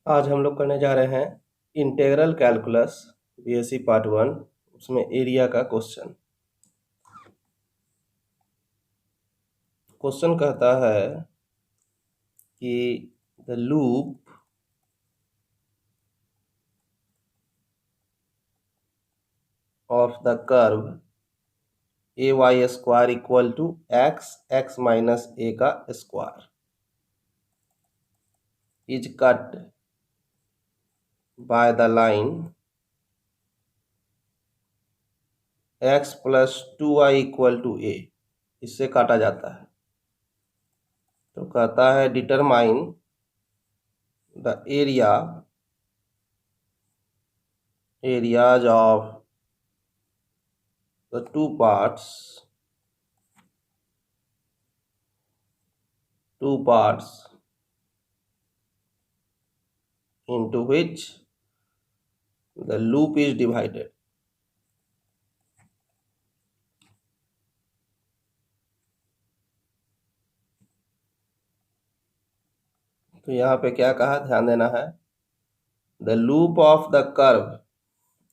आज हम लोग करने जा रहे हैं इंटीग्रल कैलकुलस बीएससी पार्ट 1, उसमें एरिया का क्वेश्चन। क्वेश्चन कहता है कि the loop of the curve a y square equal to x minus a का square is cut by the line x plus 2y equal to a. इससे काटा जाता है। तो कहता है determine the areas of the two parts into which the loop is divided। तो यहाँ पे क्या कहा, ध्यान देना है। The loop of the curve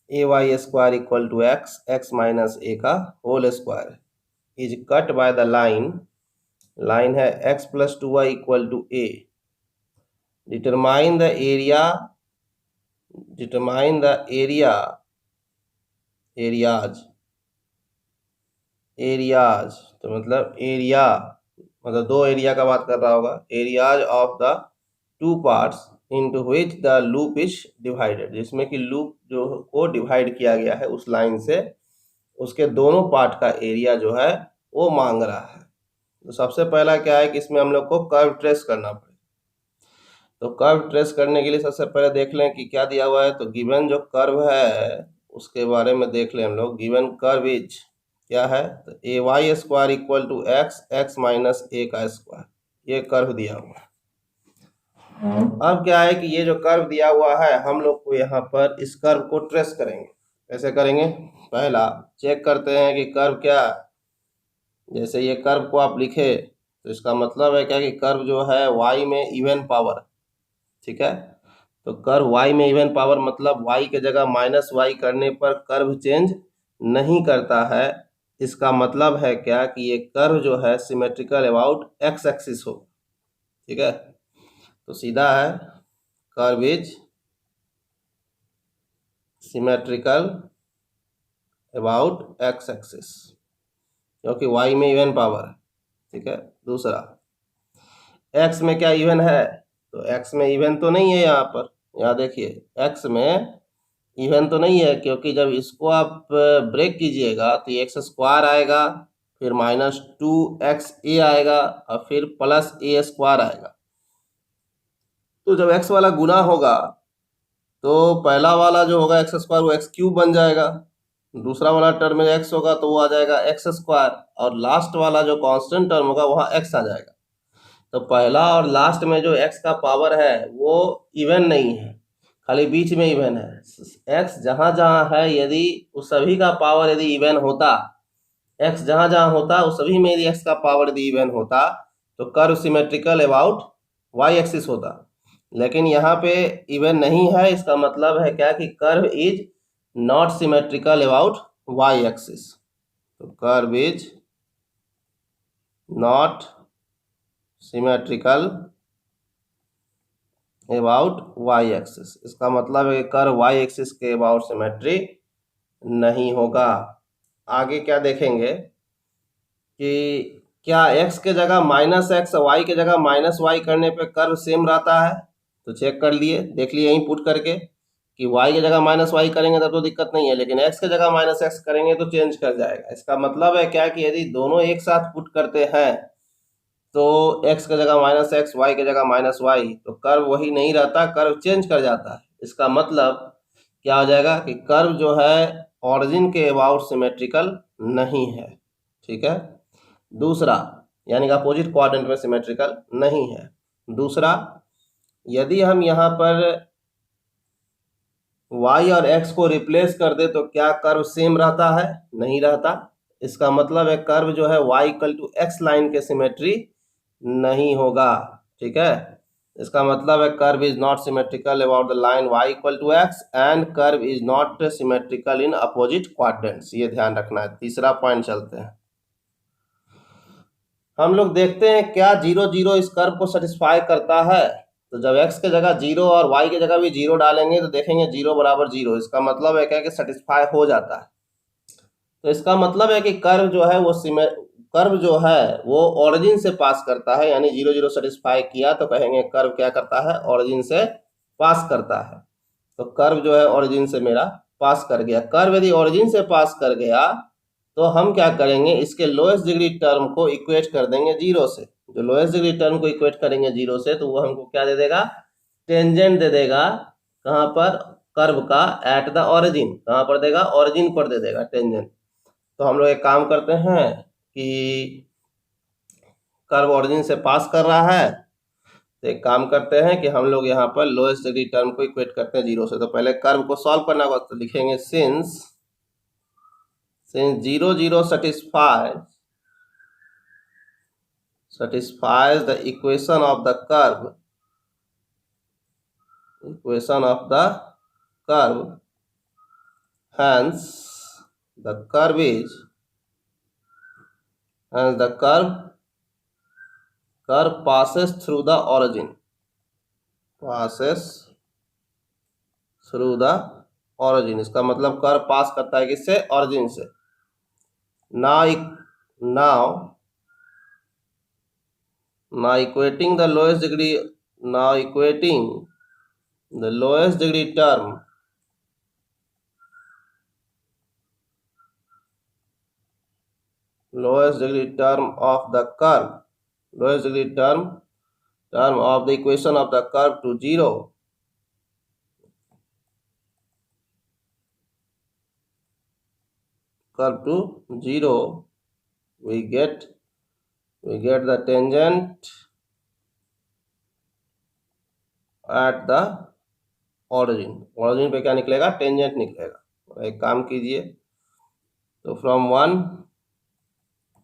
a y square equal to x minus a का whole square is cut by the line है x plus 2y equal to a. Determine the areas तो मतलब एरिया, मतलब दो एरिया का बात कर रहा होगा। Areas of the two parts into which the loop is divided, जिसमें कि लूप जो को डिवाइड किया गया है उस लाइन से, उसके दोनों पार्ट का एरिया जो है वो मांग रहा है। तो सबसे पहला क्या है कि इसमें हम लोग को कर्व ट्रेस करना पड़ेगा। तो कर्व ट्रेस करने के लिए सबसे पहले देख लें कि क्या दिया हुआ है। तो गिवन जो कर्व है उसके बारे में देख लें हम लोग। गिवन कर्व इज क्या है, तो a y square equal to x minus a का स्क्वायर, ये कर्व दिया हुआ है। अब क्या है कि ये जो कर्व दिया हुआ है, हम लोग को यहाँ पर इस कर्व को ट्रेस करेंगे। कैसे करेंगे, पहला चेक करते हैं कि कर्व क्या, जैसे ये कर्व को आप लिखे तो इसका मतलब है क्या कि कर्व जो है y में इवन पावर, ठीक है। तो कर्व y में इवन पावर मतलब y के जगह माइनस वाई करने पर कर्व चेंज नहीं करता है। इसका मतलब है क्या कि ये कर्व जो है सिमेट्रिकल अबाउट एक्स एक्सिस हो, ठीक है। तो सीधा है curve is symmetrical about x axis, क्योंकि y में इवन पावर है, ठीक है। दूसरा x में क्या इवन है, तो x में इवन तो नहीं है यहाँ पर। यहाँ देखिए x में इवन तो नहीं है, क्योंकि जब इसको आप ब्रेक कीजिएगा तो एक्स स्क्वायर आएगा, फिर माइनस 2xa आएगा और फिर प्लस ए स्क्वायर आएगा। तो जब x वाला गुना होगा तो पहला वाला जो होगा एक्स स्क्वायर वो एक्स क्यूब बन जाएगा, दूसरा वाला टर्म में x होगा तो वो आ जाएगा एक्स स्क्वायर, और लास्ट वाला जो कांस्टेंट टर्म होगा वहाँ x आ जाएगा। तो पहला और लास्ट में जो x का पावर है वो इवन नहीं है, खाली बीच में इवन है। x जहाँ जहाँ है यदि उस सभी का पावर यदि इवन होता, x जहाँ जहाँ होता उस सभी में यदि x का पावर यदि इवन होता तो curve symmetrical about y axis होता। लेकिन यहाँ पे इवन नहीं है, इसका मतलब है क्या कि curve is not symmetrical about y axis. तो curve is not symmetrical about y axis. इसका मतलब है कि कर्व y एक्सिस के अबाउट सिमेट्री नहीं होगा। आगे क्या देखेंगे कि क्या x के जगह माइनस एक्स, y के जगह माइनस वाई करने पे कर्व सेम रहता है। तो चेक कर लिए, देख लिए यहीं पुट करके कि y के जगह माइनस वाई करेंगे तब तो दिक्कत नहीं है, लेकिन x के जगह माइनस एक्स करेंगे तो चेंज कर जाएगा। इसका मतलब है क्या कि यदि दोनों एक साथ पुट करते हैं तो x के जगह माइनस एक्स, वाई के जगह माइनस वाई, तो कर्व वही नहीं रहता, कर्व चेंज कर जाता है। इसका मतलब क्या हो जाएगा कि कर्व जो है ऑरिजिन के अबाउट सिमेट्रिकल नहीं है, ठीक है। दूसरा यानी कि अपोजिट क्वाड्रेंट में सिमेट्रिकल नहीं है। दूसरा, यदि हम यहाँ पर y और x को रिप्लेस कर दे तो क्या कर्व सेम रहता है, नहीं रहता। इसका मतलब है कर्व जो है y equal to x line के सिमेट्री नहीं होगा, ठीक है। इसका मतलब है curve is not symmetrical about the line y equal to x and curve is not symmetrical in opposite quadrants. ये ध्यान रखना है। तीसरा पॉइंट चलते हैं। हम लोग देखते हैं क्या 0 0 इस कर्व को सेटिस्फाई करता है। तो जब x के जगह 0 और y के जगह भी 0 डालेंगे तो देखेंगे 0 बराबर 0। इसका मतलब है क्या कि सेटिस्फाई हो जाता है। तो इसका मतलब है कि कर्व जो है वो कर्व जो है वो ओरिजिन से पास करता है, यानी 0 0 सेटिस्फाई किया तो कहेंगे कर्व क्या करता है, ओरिजिन से पास करता है। तो कर्व जो है ओरिजिन से मेरा पास कर गया। कर्व यदि ओरिजिन से पास कर गया तो हम क्या करेंगे, इसके लोएस्ट डिग्री टर्म को इक्वेट कर देंगे 0 से। जो लोएस्ट डिग्री टर्म को इक्वेट करेंगे 0 से तो वो हमको क्या दे देगा, टेंजेंट दे देगा। कहाँ पर, कर्व का एट द ओरिजिन। कहाँ पर देगा, ओरिजिन पर दे देगा टेंजेंट। तो हम लोग एक काम करते हैं कि कर्व ओरिजिन से पास कर रहा है, तो एक काम करते हैं कि हम लोग यहाँ पर लोएस्ट डिग्री टर्म को इक्वेट करते हैं 0 से। तो पहले कर्व को सॉल्व करना होगा, तो लिखेंगे since 0 0 satisfies the equation of the curve, hence the curve passes through the origin, इसका मतलब कर्व पास करता है किससे, ओरिजिन से। now equating the lowest degree term of the curve, term of the equation of the curve to 0, we get the tangent at the origin पे क्या निकलेगा, tangent निकलेगा। एक काम कीजिए, तो फ्रॉम 1,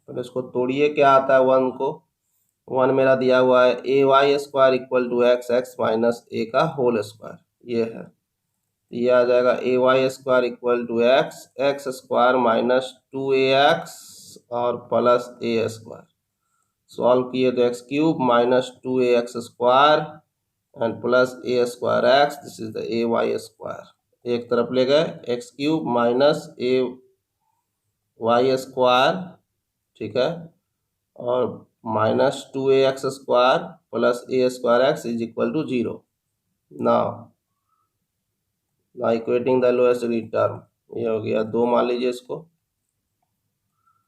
तो इसको तोड़िए, क्या आता है 1 को। 1 मेरा दिया हुआ है ay² equal to x minus a का होल स्क्वायर, ये है। ये आ जाएगा ay² equal to x² minus 2ax और प्लस a²। सॉल्व किए तो x³ minus 2ax² and plus a²x, this is the ay²। एक तरफ ले गए, x³ माइनस ay², ठीक है, और minus 2ax² plus a²x is equal to 0। Now equating the lowest degree term, ये हो गया 2 मान लीजिए इसको।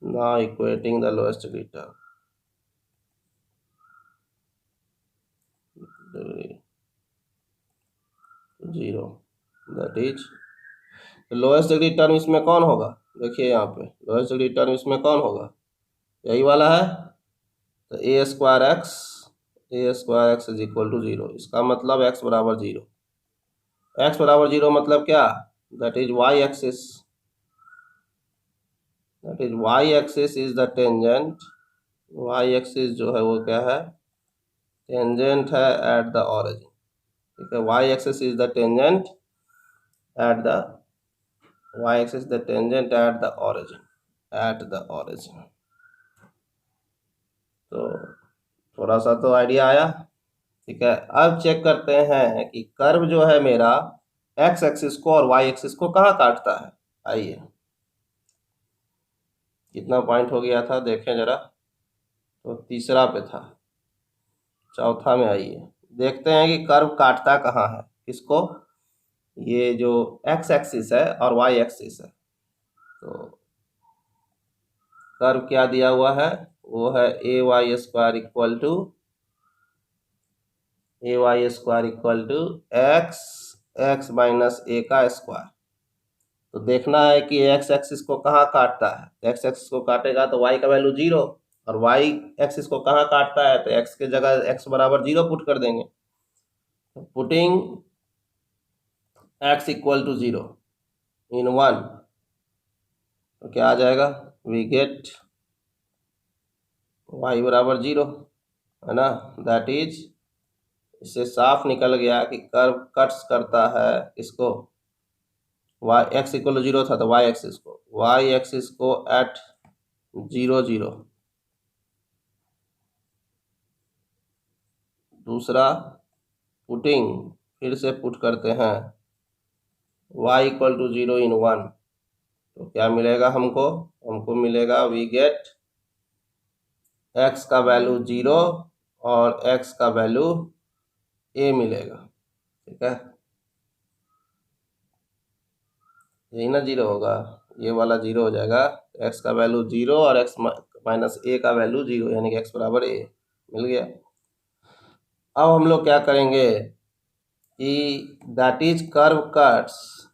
Now equating the lowest degree term, zero, that is lowest degree term इसमें कौन होगा, देखिए यहाँ पे लोएस्ट डिग्री टर्म इसमें कौन होगा, यही वाला है। तो a²x इज इक्वल टू 0। इसका मतलब x बराबर 0। x बराबर 0 मतलब क्या, that is y axis is the tangent. y axis जो है वो क्या है, टेंजेंट है एट द ओरिजिन, ठीक है। y axis is the tangent at the origin. तो थोड़ा सा तो आइडिया आया, ठीक है। अब चेक करते हैं कि कर्व जो है मेरा x एक्सिस को और y एक्सिस को कहाँ काटता है। आइए, कितना पॉइंट हो गया था देखें जरा, तो तीसरा पे था, चौथा में आइए देखते हैं कि कर्व काटता कहाँ है, किसको, ये जो x एक्सिस है और y एक्सिस है। तो कर्व क्या दिया हुआ है, वो है ay² equal to x minus a का स्क्वायर। तो देखना है कि x एक्सिस को कहाँ काटता है। x एक्सिस को काटेगा तो y का वैल्यू 0, और y एक्सिस को कहाँ काटता है, तो x के जगह x बराबर 0 पुट कर देंगे। पुटिंग x इक्वल टू 0 इन 1, तो क्या आ जाएगा, वी गेट y बराबर 0, है ना, दैट इज इससे साफ निकल गया कि कर्व कट्स करता है इसको, वाई एक्स इक्वल 0 था तो वाई एक्सिस को एट 0 0। दूसरा पुटिंग, फिर से पुट करते हैं y इक्वल टू 0 इन 1, तो क्या मिलेगा हमको मिलेगा वी गेट x का वैल्यू 0 और x का वैल्यू a मिलेगा। ठीक है, यही ना 0 होगा, ये वाला 0 हो जाएगा, x का वैल्यू 0 और x माइनस a का वैल्यू 0, यानी कि x बराबर a मिल गया। अब हम लोग क्या करेंगे कि that is curve cuts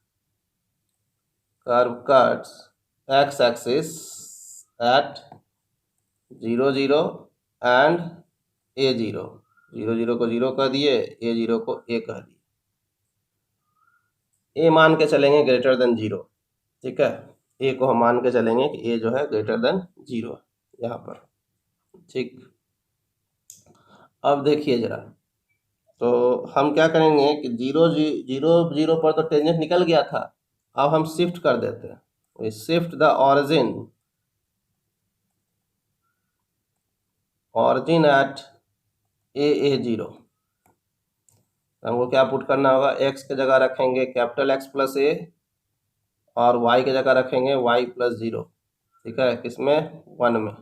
x axis at 0 0 and a 0, 0 0 को 0 कर दिए, a 0 को a कर दिए, a मान के चलेंगे ग्रेटर देन 0। ठीक है, a को हम मान के चलेंगे कि a जो है ग्रेटर देन 0 यहाँ पर। ठीक, अब देखिए जरा, तो हम क्या करेंगे कि 0 0 0 पर तो टेंजेंट निकल गया था, अब हम शिफ्ट कर देते हैं, we shift the origin at a 0। हमको क्या पुट करना होगा, x के जगह रखेंगे कैपिटल X प्लस a और y के जगह रखेंगे y प्लस 0। ठीक है, किसमें 1 में,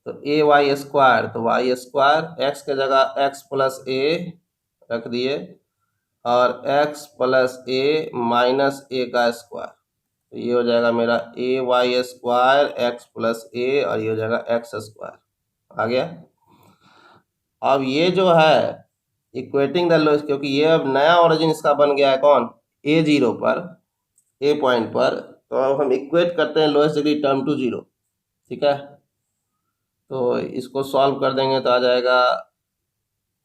तो ए वाई स्क्वायर, तो वाई स्क्वायर एक्स के जगह x प्लस a रख दिए और x plus a minus a का स्क्वायर, तो ये हो जाएगा मेरा a y square x plus a और ये हो जाएगा x स्क्वायर। आ गया। अब ये जो है इक्वेटिंग द लोएस्ट, क्योंकि ये अब नया ओरिजिन इसका बन गया है कौन, a 0 पर, a पॉइंट पर, तो अब हम इक्वेट करते हैं लोएस्ट डिग्री टर्म टू 0। ठीक है, तो इसको सॉल्व कर देंगे तो आ जाएगा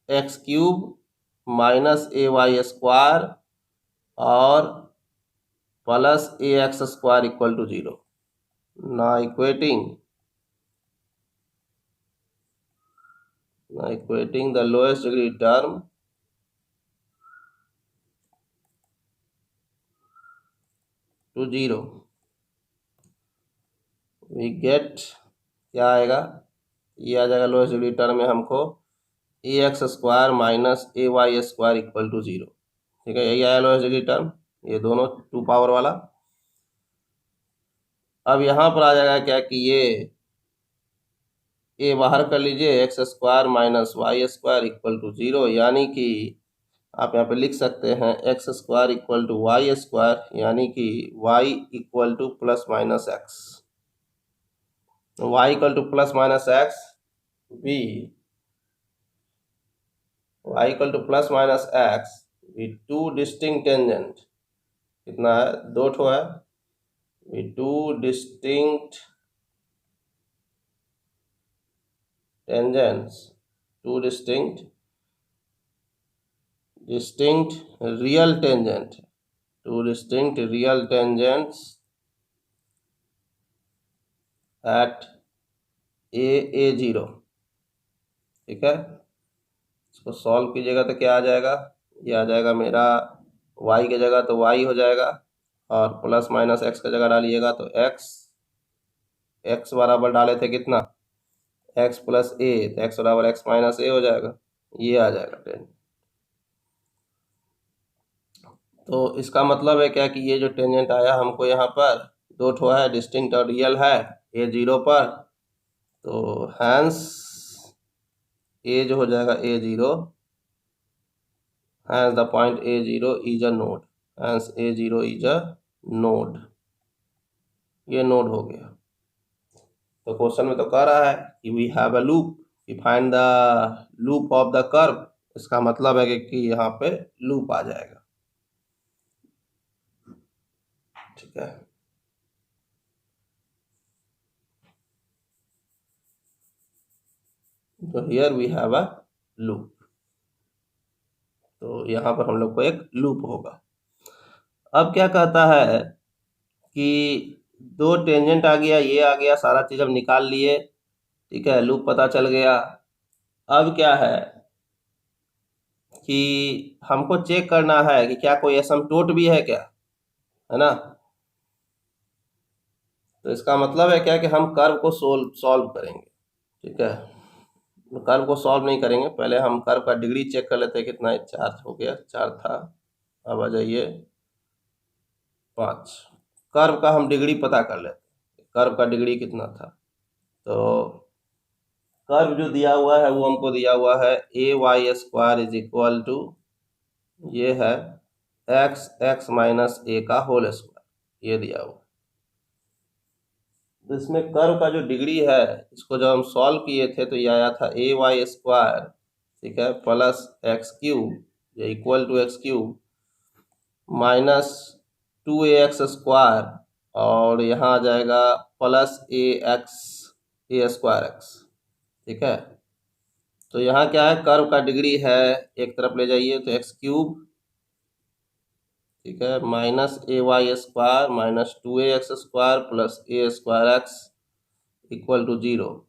x cube minus a y square और plus a x square equal to 0। ना equating the lowest degree term to 0, we get, क्या आएगा, ये आ जाएगा लोएस्ट डिग्री टर्म में हमको a x square minus a y square equal to 0। ठीक है, यही आया लोएस्ट डिग्री टर्म, ये दोनों 2 पावर वाला। अब यहाँ पर आ जाएगा क्या कि ये ए बाहर कर लीजिए, x square minus y square equal to 0, यानी कि आप यहाँ पे लिख सकते हैं x square equal to y square, यानी कि y equal to plus minus x, y equal to plus minus x बी, y equal to plus minus x we two distinct tangent, कितना है, 2 ठो है, we two distinct tangents, two distinct real tangent, two distinct real tangents at ए 0। ठीक है, इसको solve कीजिएगा तो क्या आ जाएगा, ये आ जाएगा मेरा y के जगह तो y हो जाएगा और प्लस माइनस x के जगह डालिएगा तो x बराबर डाले थे कितना, x प्लस a, तो x बराबर x माइनस a हो जाएगा, ये आ जाएगा 10। तो इसका मतलब है क्या कि ये जो टेंजेंट आया हमको यहाँ पर 2 ठो है, डिस्टिंक्ट और रियल है a 0 पर, तो हैंस a जो हो जाएगा a 0, hence the point a 0 is a node, hence a 0 is a node, ये नोड हो गया। तो क्वेश्चन में तो कह रहा है कि वी हैव अ लूप, कि find the loop of the curve, इसका मतलब है कि यहाँ पे लूप आ जाएगा। ठीक है, तो here we have a loop, तो यहाँ पर हम लोग को एक लूप होगा। अब क्या कहता है कि 2 टेंजेंट आ गया, ये आ गया, सारा चीज हम निकाल लिए। ठीक है, लूप पता चल गया। अब क्या है कि हमको चेक करना है कि क्या कोई एसिम्प्टोट भी है क्या, है ना। तो इसका मतलब है क्या कि हम कर्व को सॉल्व करेंगे, ठीक है। तो कर्व को सॉल्व नहीं करेंगे, पहले हम कर्व का डिग्री चेक कर लेते हैं कितना है। 4 हो गया, 4 था, अब आ जाइए 5। कर्व का हम डिग्री पता कर लेते हैं, कर्व का डिग्री कितना था। तो कर्व जो दिया हुआ है वो हमको दिया हुआ है ay² इज इक्वल टू, ये है x माइनस a का होल स्क्वायर, ये दिया हुआ। तो इसमें कर्व का जो डिग्री है, इसको जब हम सॉल्व किए थे तो ये आया था ay², ठीक है, प्लस x³ ये equal to x³ minus 2ax², और यहाँ आ जाएगा प्लस a²x, ठीक है। तो यहाँ क्या है, कर्व का डिग्री है, एक तरफ ले जाइए तो x³ ठीक है, minus ay² minus 2ax² plus a²x equal to 0।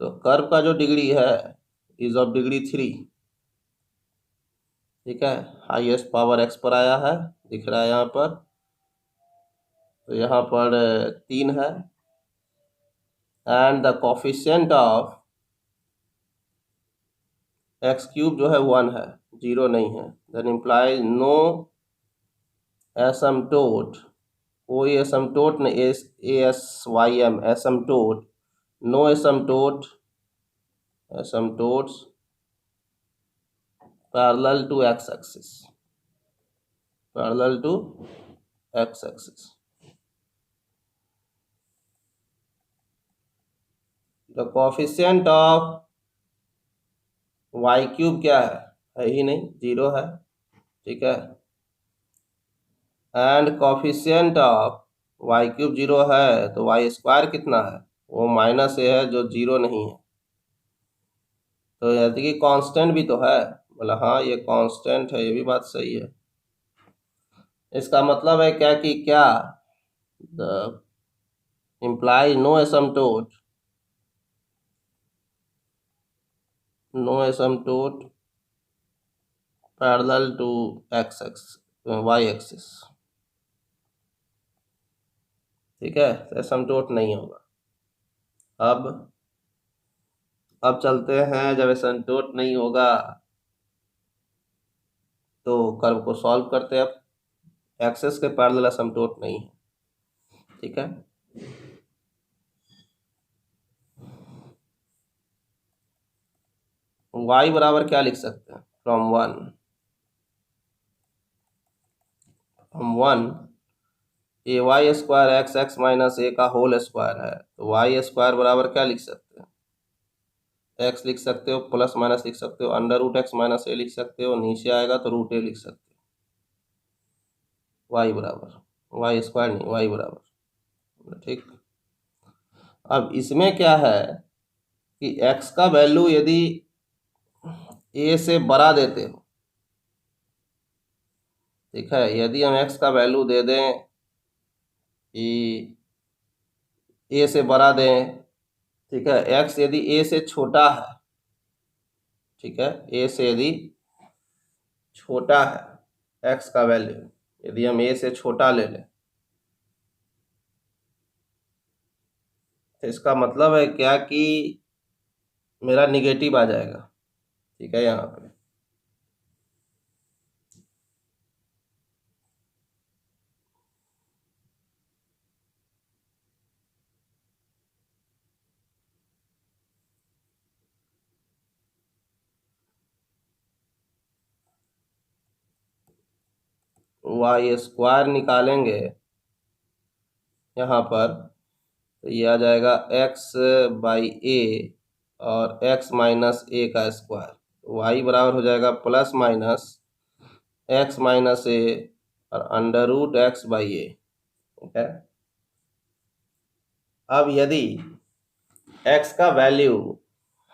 तो कर्व का जो डिग्री है इज ऑफ डिग्री 3, ठीक है। हाईएस्ट पावर x पर आया है, दिख रहा है यहाँ पर, तो यहाँ पर 3 है। And the coefficient of x³ जो है 1 है, 0 नहीं है। देन इम्प्लाइज नो एसिम्प्टोट, कोई एसिम्प्टोट नहीं, ASYM asymptote, no asymptote, asymptotes parallel to x axis, parallel to x axis. The coefficient of y³ क्या है ही नहीं, 0 है, ठीक है। एंड कोफिशिएंट ऑफ y³ 0 है, तो y² कितना है, वो माइनस a है जो 0 नहीं है। तो यानी कि कांस्टेंट भी तो है, बोला हाँ ये कांस्टेंट है, ये भी बात सही है। इसका मतलब है क्या कि क्या the imply no asymptote, no asymptote parallel to y axis, ठीक है। एसिम्प्टोट नहीं होगा। अब चलते हैं, जब एसिम्प्टोट नहीं होगा तो कर्व को सॉल्व करते हैं। अब एक्सिस के पैरेलल एसिम्प्टोट नहीं है, ठीक है। y बराबर क्या लिख सकते हैं, from 1 ay² x minus a का होल स्क्वायर है, तो y² बराबर क्या लिख सकते हैं, x लिख सकते हो, प्लस माइनस लिख सकते हो, √x माइनस a लिख सकते हो, नीचे आएगा तो √a लिख सकते हो। y बराबर, y² नहीं, y बराबर, ठीक। अब इसमें क्या है कि x का वैल्यू यदि a से बड़ा देते हो, ठीक है, यदि हम x का वैल्यू दे दें कि a से बड़ा दें, ठीक है, x यदि a से छोटा है, ठीक है, a से यदि छोटा है x का वैल्यू, यदि हम a से छोटा ले लें, तो इसका मतलब है क्या कि मेरा निगेटिव आ जाएगा, ठीक है। यहाँ पे y² निकालेंगे यहाँ पर, तो ये आ जाएगा x/a और x माइनस a का स्क्वायर, y बराबर हो जाएगा plus minus x minus a और √x/a, ठीक है। अब यदि x का वैल्यू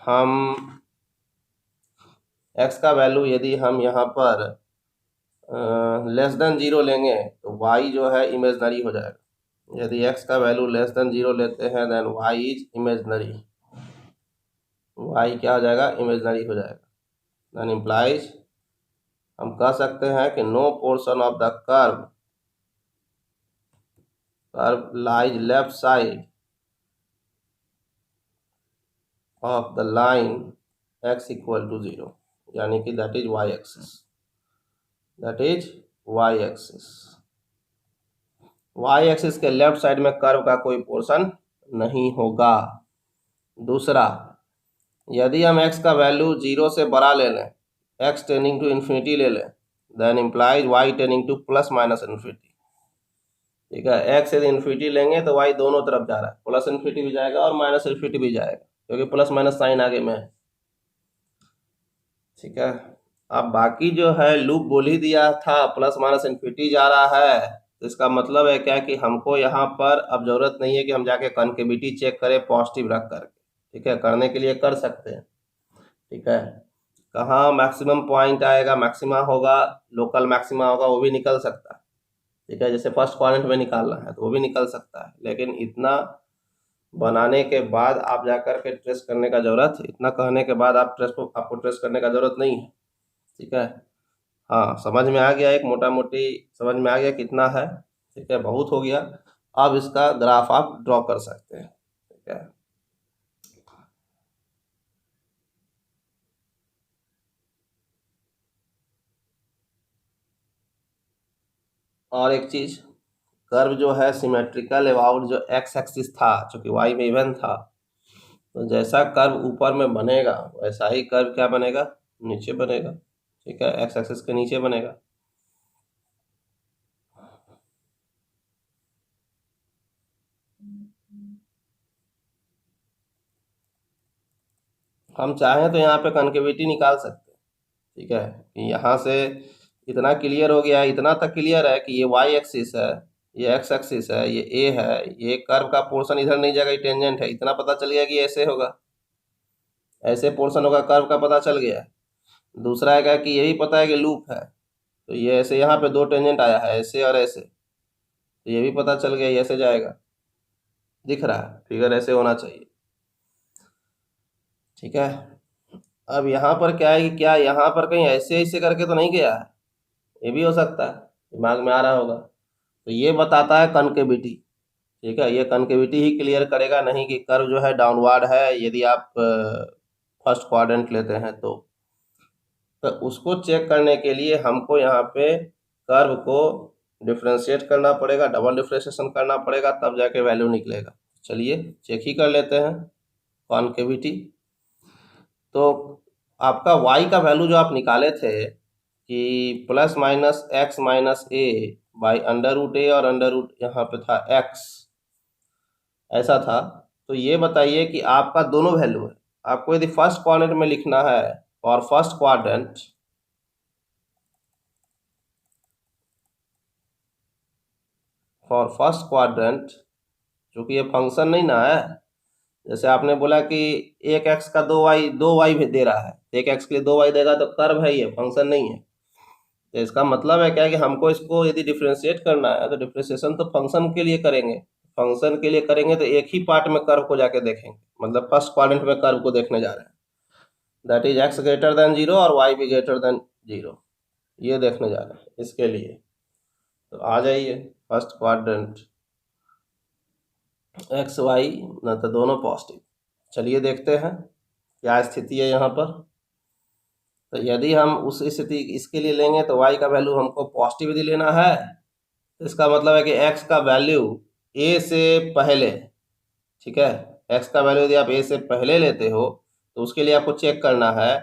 हम यदि हम यहाँ पर लेस देन 0 लेंगे तो y जो है इमेजनरी हो जाएगा। यदि x का वैल्यू लेस देन 0 लेते हैं then y is imaginary, y क्या हो जाएगा, इमेजनरी हो जाएगा। देन इम्प्लाइज हम कह सकते हैं कि no portion of the curve lies left side of the line x equal to 0, यानी कि that is y axis, that is y axis. y axis के लेफ्ट साइड में कर्व का कोई पोर्शन नहीं होगा। दूसरा, यदि हम x का वैल्यू 0 से बड़ा ले लें, x टेंडिंग टू इन्फिनिटी ले लें, then implies y tending to plus minus infinity. ठीक है, x यदि इन्फिनिटी लेंगे तो y दोनों तरफ जा रहा है, प्लस इन्फिनिटी भी जाएगा और माइनस इन्फिनिटी भी जाएगा, क्योंकि प्लस माइनस साइन आगे में है। ठीक है, अब बाकी जो है लूप बोल ही दिया था प्लस माइनस इन्फिनिटी जा रहा है, तो इसका मतलब है क्या कि हमको यहाँ पर अब जरूरत नहीं है कि हम जाके कनकेविटी चेक करें पॉजिटिव रख करके। ठीक है, करने के लिए कर सकते हैं। ठीक है, कहाँ मैक्सिमम पॉइंट आएगा, मैक्सिमा होगा, लोकल मैक्सिमा होगा, वो भी निकल सकता है। ठीक है, जैसे फर्स्ट क्वाड्रेंट में निकालना है तो वो भी निकल सकता है, लेकिन इतना बनाने के बाद आप जाकर के ट्रेस करने का जरूरत, इतना कहने के बाद आपको ट्रेस करने का जरूरत नहीं है। ठीक है, हाँ समझ में आ गया, एक मोटा मोटी समझ में आ गया कितना है। ठीक है, बहुत हो गया। अब इसका ग्राफ आप ड्रॉ कर सकते हैं। ठीक है, और एक चीज, कर्व जो है सिमेट्रिकल अबाउट जो एक्स एक्सिस था, चूंकि वाई में इवन था, तो जैसा कर्व ऊपर में बनेगा वैसा ही कर्व क्या बनेगा, नीचे बनेगा। ठीक है, एक्स एक्सिस के नीचे बनेगा। हम चाहें तो यहाँ पे कनकेविटी निकाल सकते हैं। ठीक है, कि यहाँ से इतना क्लियर हो गया है, इतना तक क्लियर है कि ये वाई एक्सिस है, ये एक्स एक्सिस है, ये ए है, ये कर्व का पोर्शन इधर नहीं जाएगा, ये टेंजेंट है, इतना पता चल गया कि ऐसे होगा, ऐसे पोर्शन होगा, कर्व का पता चल गया। दूसरा है क्या कि यही पता है कि लूप है, तो ये ऐसे यहाँ पे दो टेंजेंट आया है, ऐसे और ऐसे, तो ये भी पता चल गया ये ऐसे जाएगा, दिख रहा है फिगर ऐसे होना चाहिए। ठीक है, अब यहाँ पर क्या है कि क्या यहाँ पर कहीं ऐसे ऐसे करके तो नहीं गया है, ये भी हो सकता है, दिमाग में आ रहा होगा, तो ये बताता है कनकेविटी। ठीक है, ये कनकेविटी ही क्लियर करेगा, नहीं कि कर्व जो है डाउनवर्ड है यदि आप फर्स्ट क्वाड्रेंट लेते हैं तो उसको चेक करने के लिए हमको यहाँ पे कर्व को डिफ्रेंशिएट करना पड़ेगा, डबल डिफ्रेंशिएशन करना पड़ेगा, तब जाके वैल्यू निकलेगा। चलिए चेक ही कर लेते हैं कॉन्केविटी। तो आपका y का वैल्यू जो आप निकाले थे कि plus minus x minus a by under root a, और अंडर रूट यहाँ पे था x, ऐसा था। तो ये बताइए कि आपका दोनों वैल्यू है, आपको यदि फर्स्ट क्वाड्रेंट में लिखना है और first quadrant, for first quadrant, चूंकि ये फंक्शन नहीं ना है, जैसे आपने बोला कि एक एक्स का दो वाई दे रहा है, एक एक्स के लिए 2y देगा, तो कर्व है, ये फंक्शन नहीं है। तो इसका मतलब है क्या है कि हमको इसको यदि डिफ्रेंशिएट करना है तो डिफ्रेंशिएशन तो फंक्शन के लिए करेंगे, फंक्शन के लिए करेंगे तो एक ही पार्ट में कर्व को जाके देखेंगे, मतलब फर्स्ट क्वाड्रेंट में कर्व को देखने जा रहे हैं, that is x greater than 0 और वाई भी ग्रेटर देन 0, ये देखने जा रहे हैं इसके लिए। तो आ जाइए फर्स्ट क्वाड्रेंट, एक्स वाई न तो दोनों पॉजिटिव। चलिए देखते हैं क्या स्थिति है यहाँ पर। तो यदि हम उस स्थिति इसके लिए लेंगे तो y का वैल्यू हमको पॉजिटिव यदि लेना है, तो इसका मतलब है कि x का वैल्यू a से पहले, ठीक है, x का वैल्यू यदि आप a से पहले लेते हो तो उसके लिए आपको चेक करना है।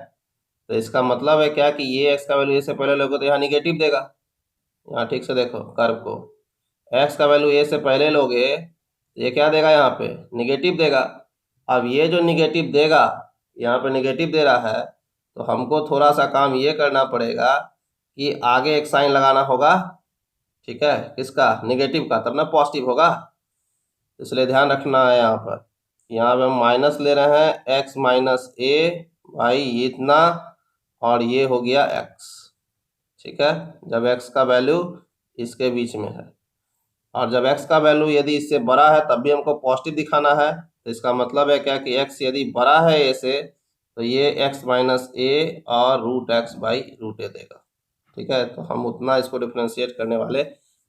तो इसका मतलब है क्या कि ये x का वैल्यू a से पहले लोगे तो यहाँ निगेटिव देगा, यहाँ ठीक से देखो कर्व को, x का वैल्यू a से पहले लोगे तो ये क्या देगा, यहाँ पे निगेटिव देगा। अब ये जो निगेटिव देगा, यहाँ पे निगेटिव दे रहा है, तो हमको थोड़ा सा काम ये करना पड़ेगा कि आगे एक साइन लगाना होगा। ठीक है, किसका, निगेटिव का, तब ना पॉजिटिव होगा, इसलिए ध्यान रखना है। यहाँ पे हम माइनस ले रहे हैं, x माइनस ए भाई इतना, और ये हो गया x। ठीक है, जब x का वैल्यू इसके बीच में है, और जब x का वैल्यू यदि इससे बड़ा है तब भी हमको पॉजिटिव दिखाना है। तो इसका मतलब है क्या कि x यदि बड़ा है a से, तो ये x माइनस ए और रूट एक्स बाई रूट ए देगा। ठीक है, तो हम उतना इसको डिफ्रेंशिएट करने वाले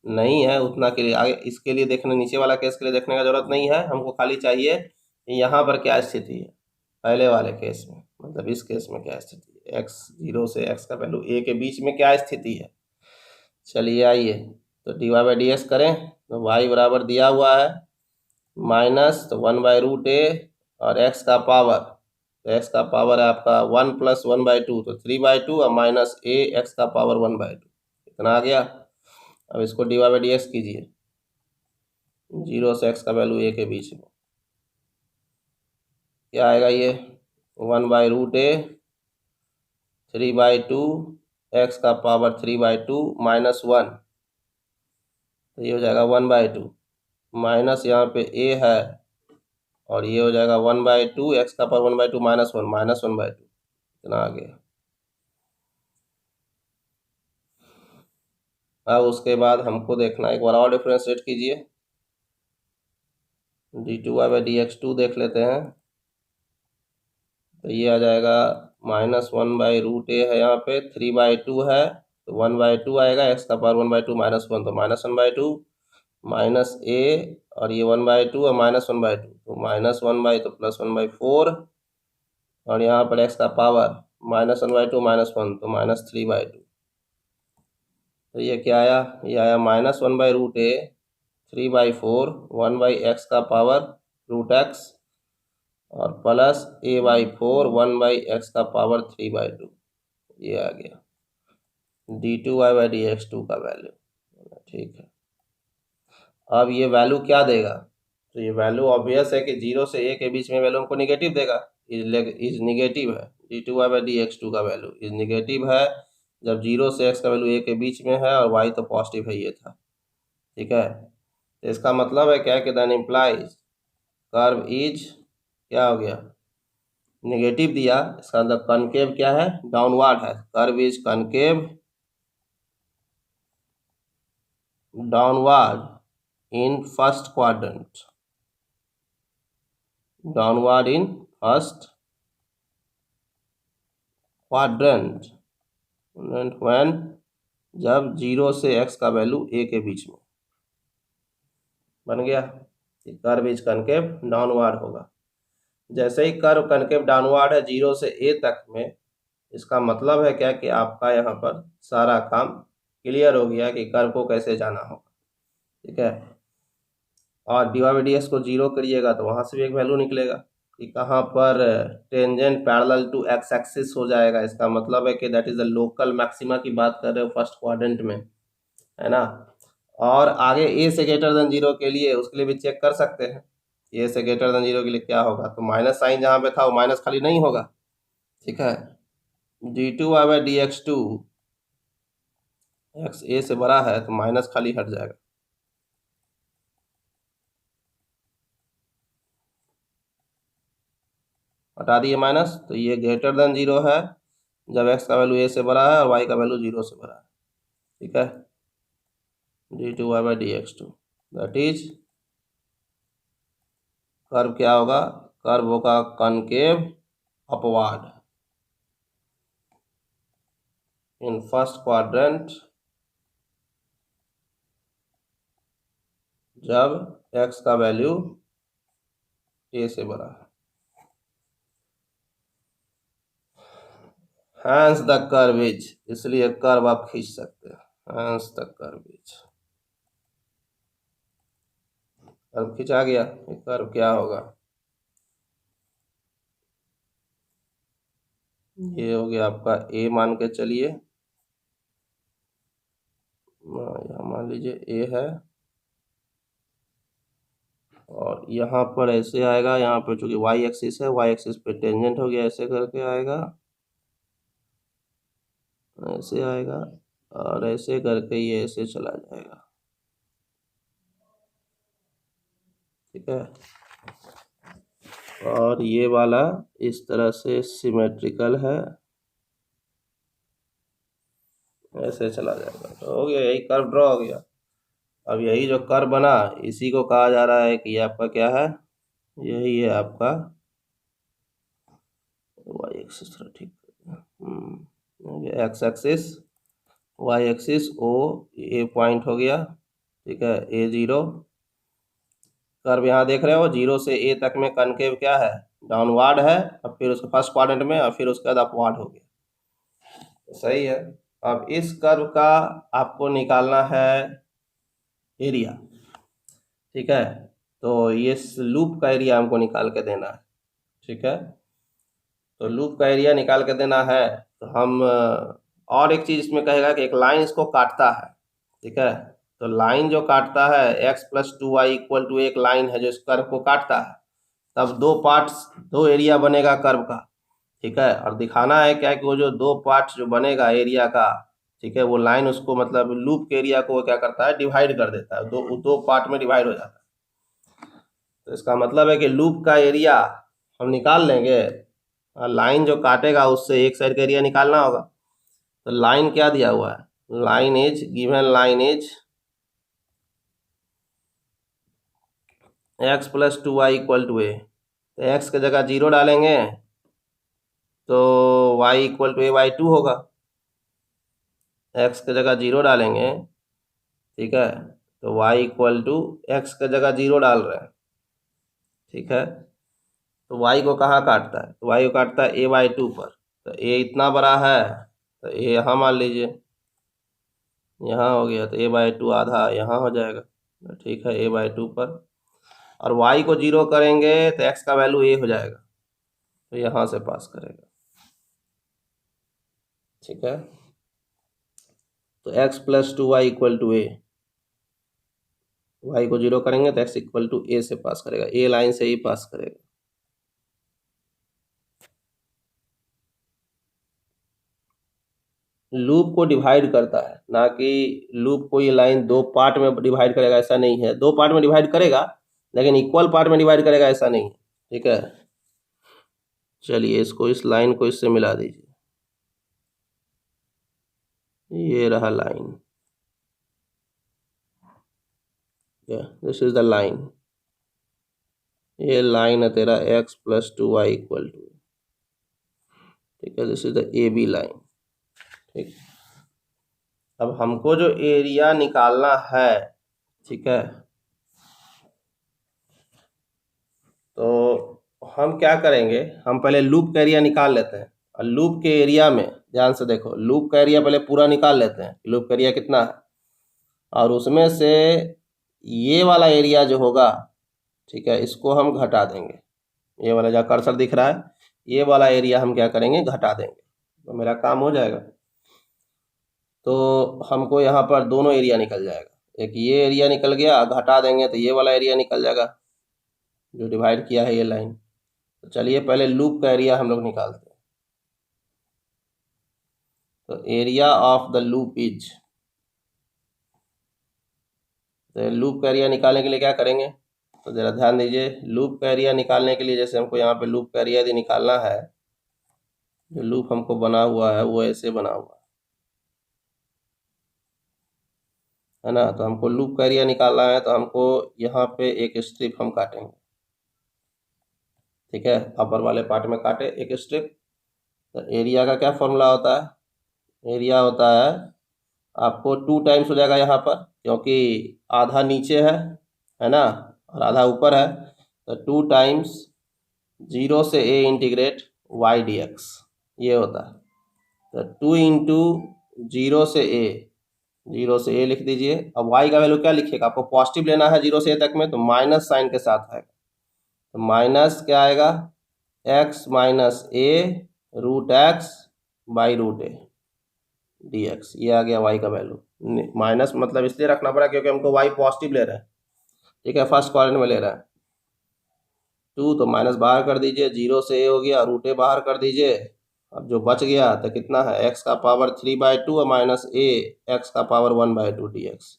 नहीं है, उतना के लिए आगे इसके लिए देखने, नीचे वाला केस के लिए देखने का जरूरत नहीं है, हमको खाली चाहिए यहाँ पर क्या स्थिति है पहले वाले केस में, मतलब इस केस में क्या स्थिति है, x 0 से x का वैल्यू a के बीच में क्या स्थिति है। चलिए आइए, तो dy बाई डी एक्स करें, तो y बराबर दिया हुआ है माइनस, तो 1/√a और x का पावर, तो x का पावर है आपका 1 + 1/2, तो 3/2 और माइनस a x का पावर 1/2, इतना आ गया। अब इसको dy बाई डी एक्स कीजिए 0 से x का वैल्यू a के बीच में, क्या आएगा ये 1/√a 3/2 x का पावर 3/2 माइनस 1, तो ये हो जाएगा 1/2 माइनस यहाँ पे a है और ये हो जाएगा 1/2 x का पावर 1/2 माइनस 1 माइनस 1/2, इतना आ गया। अब उसके बाद हमको देखना, एक बार और डिफ्रेंशिएट कीजिए, d2y/dx2 देख लेते हैं, तो ये आ जाएगा -1/√a है, यहाँ पे 3/2 है तो 1/2 आएगा, x का पावर 1/2 माइनस 1 तो माइनस 1/2 माइनस a और ये 1/2 और माइनस 1/2 तो माइनस 1/, तो प्लस 1/4 और यहाँ पर x का पावर माइनस 1/2 माइनस 1 तो माइनस 3/2, तो ये क्या आया, ये आया -1/√a 3/4 1/x का पावर √x और प्लस a/4 1/x का पावर 3/2, ये आ गया d2y/dx2 का वैल्यू। ठीक है, अब ये वैल्यू क्या देगा, तो ये वैल्यू ऑब्वियस है कि 0 से a के बीच में वैल्यू हमको निगेटिव देगा, इज निगेटिव है, d2y/dx2 का वैल्यू इज निगेटिव है जब 0 से x का वैल्यू a के बीच में है और y तो पॉजिटिव है, ये था। ठीक है, तो इसका मतलब है क्या कि देन इम्प्लाइज कर्व इज, क्या हो गया, नेगेटिव दिया, इसका मतलब कनकेव क्या है, डाउनवर्ड है, curve is concave downward in first quadrant, downward in first quadrant when, जब 0 से x का वैल्यू a के बीच में, बन गया, कर्व इज कनकेव डाउनवर्ड होगा। जैसे ही कर्व कनकेव डाउनवर्ड है 0 से a तक में, इसका मतलब है क्या कि आपका यहाँ पर सारा काम क्लियर हो गया कि कर्व को कैसे जाना होगा। ठीक है, और dy बाई डी एक्स को 0 करिएगा तो वहाँ से भी एक वैल्यू निकलेगा कि कहाँ पर tangent parallel to x axis हो जाएगा, इसका मतलब है कि that is the local maxima की बात कर रहे हो फर्स्ट क्वाड्रेंट में, है ना। और आगे a से ग्रेटर देन 0 के लिए, उसके लिए भी चेक कर सकते हैं, a से ग्रेटर देन 0 के लिए क्या होगा, तो माइनस साइन जहाँ पे था वो माइनस खाली नहीं होगा। ठीक है, d2y/dx2 x a से बड़ा है तो माइनस खाली हट जाएगा, हटा दिए माइनस, तो ये ग्रेटर देन 0 है जब x का वैल्यू a से बड़ा है और y का वैल्यू 0 से बड़ा है। ठीक है, d2y/dx2 दैट इज, कर्व क्या होगा, कर्व होगा concave upward in first quadrant जब x का वैल्यू a से बड़ा है। हैंस द कर्व इज, इसलिए कर्व आप खींच सकते हैं, hence the curve is, curve खींचा गया, कर्व क्या होगा, ये हो गया आपका a मान के चलिए, यहाँ मान लीजिए a है और यहाँ पर ऐसे आएगा, यहाँ पर चूंकि y एक्सिस है, y एक्सिस पे टेंजेंट हो गया, ऐसे करके आएगा, ऐसे आएगा और ऐसे करके ये ऐसे चला जाएगा। ठीक है, और ये वाला इस तरह से सिमेट्रिकल है, ऐसे चला जाएगा, तो हो गया, यही कर्व ड्रॉ हो गया। अब यही जो कर्व बना इसी को कहा जा रहा है कि ये आपका क्या है, यही है आपका y एक्सिस, ठीक है, x axis y axis O, A point हो गया, ठीक है, A0। कर्व यहाँ देख रहे हो, 0 से A तक में कनकेव क्या है, डाउनवर्ड है, और फिर उसके फर्स्ट क्वाड्रेंट में, और फिर उसके बाद अपवर्ड हो गया। सही है। अब इस कर्व का आपको निकालना है एरिया, ठीक है। तो ये लूप का एरिया हमको निकाल के देना है, ठीक है। तो लूप का एरिया निकाल के देना है, तो हम और एक चीज इसमें कहेगा कि एक लाइन इसको काटता है, ठीक है। तो लाइन जो काटता है x+2y इक्वल टू एक लाइन है जो इस कर्व को काटता है, तब दो पार्ट्स, दो एरिया बनेगा कर्व का, ठीक है। और दिखाना है क्या कि वो जो दो पार्ट्स जो बनेगा एरिया का, ठीक है, वो लाइन उसको मतलब लूप के एरिया को क्या करता है, डिवाइड कर देता है, दो दो पार्ट में डिवाइड हो जाता है। तो इसका मतलब है कि लूप का एरिया हम निकाल लेंगे, लाइन जो काटेगा उससे एक साइड का एरिया निकालना होगा। तो लाइन क्या दिया हुआ है, line is given, line is x+2y equal to a. तो x की जगह 0 डालेंगे तो y इक्वल टू a/2 होगा, x की जगह 0 डालेंगे, ठीक है। तो y इक्वल टू, x की जगह 0 डाल रहे हैं, ठीक है। तो y को कहाँ काटता है, तो y को काटता है a/2 पर। तो a इतना बड़ा है तो a यहाँ मान लीजिए, यहाँ हो गया, तो a/2 आधा यहाँ हो जाएगा, तो ठीक है, a/2 पर। और y को 0 करेंगे तो x का वैल्यू a हो जाएगा, तो यहाँ से पास करेगा, ठीक है। तो x+2y equal to a, y को 0 करेंगे तो x इक्वल टू a से पास करेगा, a लाइन से ही पास करेगा। लूप को डिवाइड करता है, ना कि लूप को ये लाइन दो पार्ट में डिवाइड करेगा, ऐसा नहीं है। दो पार्ट में डिवाइड करेगा लेकिन इक्वल पार्ट में डिवाइड करेगा, ऐसा नहीं है, ठीक है। चलिए इसको, इस लाइन को इससे मिला दीजिए, ये रहा line, this is the line, ये लाइन है तेरा x+2y इक्वल टू, ठीक है, this is the AB line, ठीक। अब हमको जो एरिया निकालना है, ठीक है, तो हम क्या करेंगे, हम पहले लूप का एरिया निकाल लेते हैं। और लूप के एरिया में ध्यान से देखो, लूप का एरिया पहले पूरा निकाल लेते हैं, लूप का एरिया कितना है, और उसमें से ये वाला एरिया जो होगा, ठीक है, इसको हम घटा देंगे। ये वाला जो कर्सर दिख रहा है, ये वाला एरिया हम क्या करेंगे, घटा देंगे, तो मेरा काम हो जाएगा। तो हमको यहाँ पर दोनों एरिया निकल जाएगा, एक ये एरिया निकल गया, घटा देंगे तो ये वाला एरिया निकल जाएगा जो डिवाइड किया है ये लाइन। तो चलिए पहले लूप का एरिया हम लोग निकालते हैं। तो area of the loop is, तो लूप का एरिया निकालने के लिए क्या करेंगे, तो जरा ध्यान दीजिए। लूप का एरिया निकालने के लिए, जैसे हमको यहाँ पे लूप का एरिया यदि निकालना है, जो लूप हमको बना हुआ है वो ऐसे बना हुआ है ना। तो हमको लूप का एरिया निकालना है, तो हमको यहाँ पे एक स्ट्रिप हम काटेंगे, ठीक है, अपर वाले पार्ट में काटे एक स्ट्रिप। तो एरिया का क्या फॉर्मूला होता है, एरिया होता है आपको 2 टाइम्स हो जाएगा यहाँ पर, क्योंकि आधा नीचे है ना, और आधा ऊपर है। तो 2 टाइम्स 0 से a इंटीग्रेट y dx, ये होता है। तो 2 इंटू 0 से a, 0 से a लिख दीजिए। अब y का वैल्यू क्या लिखिएगा, आपको पॉजिटिव लेना है 0 से a तक में, तो माइनस साइन के साथ आएगा। तो माइनस क्या आएगा, x minus a root x by root a dx, ये आ गया y का वैल्यू। माइनस मतलब इसलिए रखना पड़ा क्योंकि हमको y पॉजिटिव ले रहा है, ठीक है, फर्स्ट क्वाड्रेंट में ले रहा है। 2 तो माइनस बाहर कर दीजिए, 0 से a हो गया, रूट a बाहर कर दीजिए। अब जो बच गया तो कितना है, x का पावर 3/2 और माइनस a x का पावर 1/2 dx।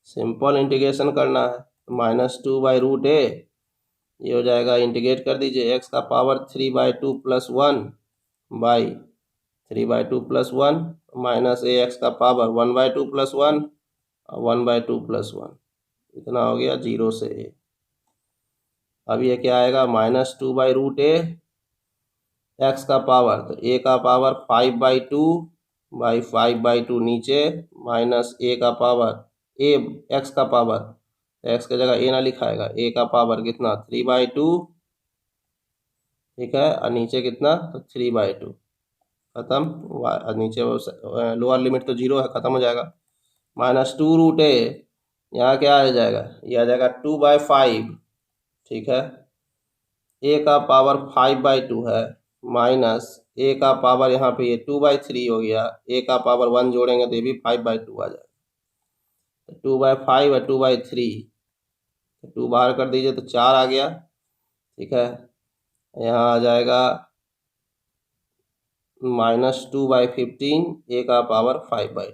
सिंपल इंटीग्रेशन करना है, -2/√a, ये हो जाएगा, इंटीग्रेट कर दीजिए, x का power 3/2 plus 1 by 3/2 plus 1 minus a x का पावर 1/2 प्लस 1 और 1/2 प्लस 1, इतना हो गया 0 से a। अब ये क्या आएगा, -2/√a, x का पावर, तो a का पावर 5/2 बाई 5/2 नीचे माइनस ए का पावर ए एक्स का पावर, एक्स की जगह ए ना लिखाएगा, ए का पावर कितना 3/2, ठीक है, और नीचे कितना तो 3/2 खत्म। नीचे लोअर लिमिट तो 0 है, खत्म हो जाएगा। -2√a, यहाँ क्या आ जाएगा, ये आ जाएगा 2/5, ठीक है, ए का पावर 5/2 है, माइनस ए का पावर यहाँ पे ये 2/3 हो गया, ए का पावर 1 जोड़ेंगे तो ये भी 5/2 आ जाएगा। 2/5 है 2/3, तो 2 बाहर कर दीजिए तो 4 आ गया, ठीक है। यहाँ आ जाएगा -2/15, ए का पावर 5/2,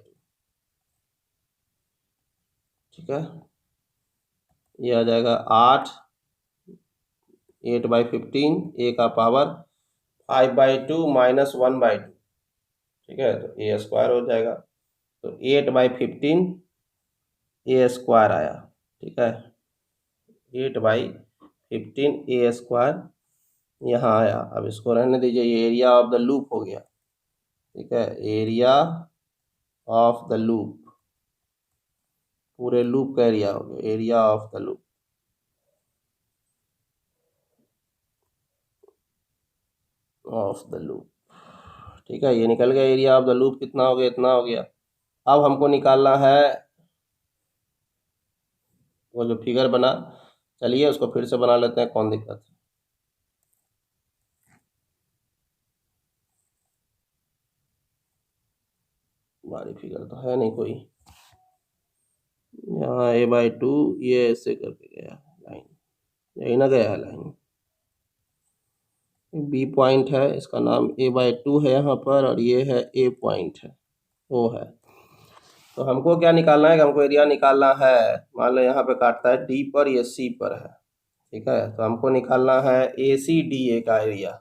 ठीक है। ये आ जाएगा 8/15, ए का पावर 5/2 -1/2, ठीक है, तो ए स्क्वायर हो जाएगा। तो 8/15 ए स्क्वायर आया, ठीक है, 8/15 ए स्क्वायर यहाँ आया। अब इसको रहने दीजिए, ये एरिया ऑफ द लूप हो गया, ठीक है, एरिया ऑफ द लूप, पूरे लूप का एरिया हो गया, एरिया ऑफ द लूप, ठीक है, ये निकल गया। एरिया ऑफ द लूप कितना हो गया, इतना हो गया। अब हमको निकालना है वो जो फिगर बना, चलिए उसको फिर से बना लेते हैं, कौन दिक्कत है। भारी फिगर तो है नहीं कोई, यहाँ a/2 ये ऐसे करके गया लाइन, यही ना गया है लाइन, बी पॉइंट है, इसका नाम a/2 है यहाँ पर, और ये है ए पॉइंट है, वो है। तो हमको क्या निकालना है कि हमको एरिया निकालना है, मान लो यहाँ पे काटता है डी पर, ये सी पर है, ठीक है, तो हमको निकालना है ACDA का एरिया।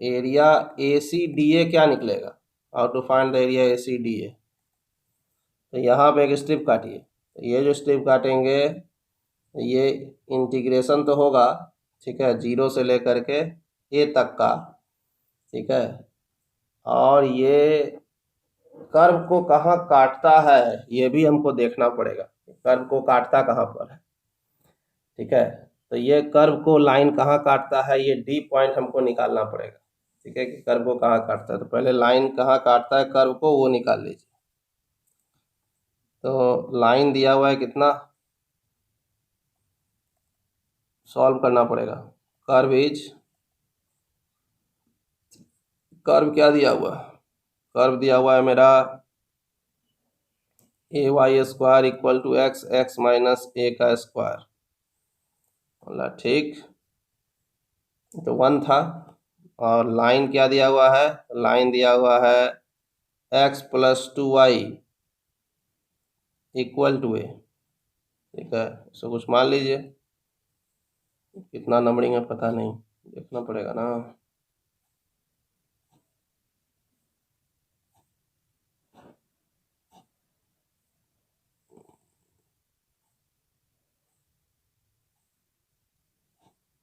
एरिया ACDA क्या निकलेगा, how to find the area ACDA। तो यहाँ पे एक स्ट्रिप काटिए, तो ये जो स्ट्रिप काटेंगे ये इंटीग्रेशन तो होगा, ठीक है, 0 से लेकर के ए तक का, ठीक है, और ये कर्व को कहाँ काटता है ये भी हमको देखना पड़ेगा, कर्व को काटता कहाँ पर है, ठीक है। तो ये कर्व को लाइन कहाँ काटता है, ये डी पॉइंट हमको निकालना पड़ेगा, ठीक है, कि कर्व को कहाँ काटता है। तो पहले लाइन कहाँ काटता है कर्व को वो निकाल लीजिए। तो लाइन दिया हुआ है कितना, सॉल्व करना पड़ेगा। कर्व क्या दिया हुआ है, कर्व दिया हुआ है मेरा AY² = x माइनस ए का स्क्वायर, बोला ठीक, तो 1 था। और लाइन क्या दिया हुआ है, लाइन दिया हुआ है x + 2y = a, ठीक है, इसको कुछ मान लीजिए, कितना नंबरिंग है पता नहीं, देखना पड़ेगा ना।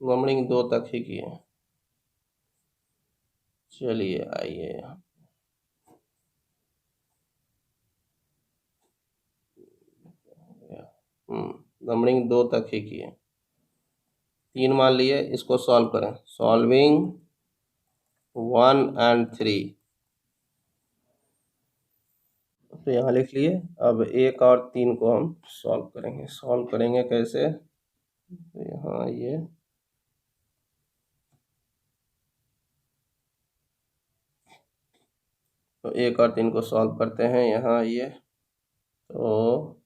नंबरिंग 2 तक ही की है, चलिए आइए, नंबरिंग 2 तक ही की है, 3 मान लिए, इसको सॉल्व करें, सॉल्विंग 1 और 3, तो यहाँ लिख लिए। अब 1 और 3 को हम सॉल्व करेंगे कैसे, तो यहाँ ये तो 1 और 3 को सॉल्व करते हैं, यहाँ ये, तो